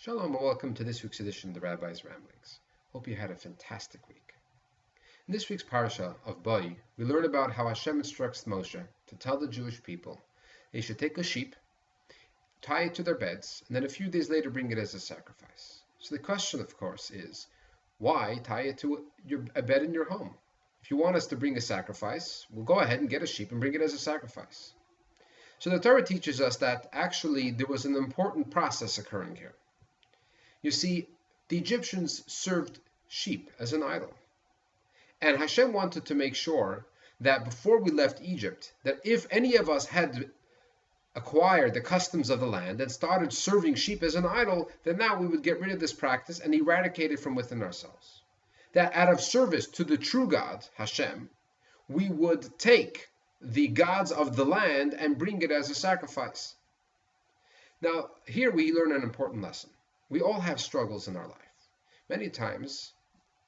Shalom and welcome to this week's edition of the Rabbi's Ramblings. Hope you had a fantastic week. In this week's parsha of Bai, we learn about how Hashem instructs Moshe to tell the Jewish people they should take a sheep, tie it to their beds, and then a few days later bring it as a sacrifice. So the question, of course, is why tie it to a bed in your home? If you want us to bring a sacrifice, we'll go ahead and get a sheep and bring it as a sacrifice. So the Torah teaches us that actually there was an important process occurring here. You see, the Egyptians served sheep as an idol. And Hashem wanted to make sure that before we left Egypt, that if any of us had acquired the customs of the land and started serving sheep as an idol, then now we would get rid of this practice and eradicate it from within ourselves. That out of service to the true God, Hashem, we would take the gods of the land and bring it as a sacrifice. Now, here we learn an important lesson. We all have struggles in our life. Many times,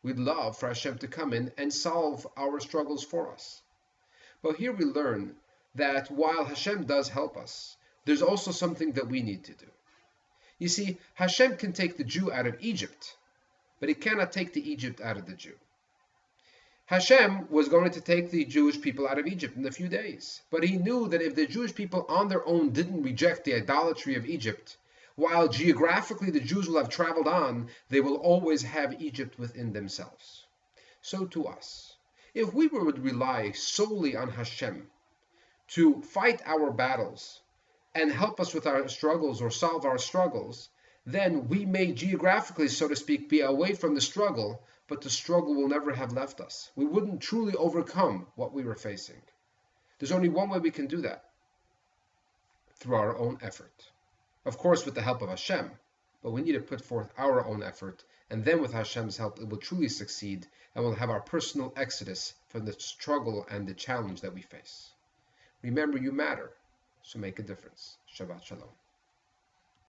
we'd love for Hashem to come in and solve our struggles for us. But here we learn that while Hashem does help us, there's also something that we need to do. You see, Hashem can take the Jew out of Egypt, but he cannot take the Egypt out of the Jew. Hashem was going to take the Jewish people out of Egypt in a few days, but he knew that if the Jewish people on their own didn't reject the idolatry of Egypt, while geographically the Jews will have traveled on, they will always have Egypt within themselves. So to us, if we would rely solely on Hashem to fight our battles and help us with our struggles or solve our struggles, then we may geographically, so to speak, be away from the struggle, but the struggle will never have left us. We wouldn't truly overcome what we were facing. There's only one way we can do that: through our own effort. Of course, with the help of Hashem, but we need to put forth our own effort, and then with Hashem's help, it will truly succeed, and we'll have our personal exodus from the struggle and the challenge that we face. Remember, you matter, so make a difference. Shabbat Shalom.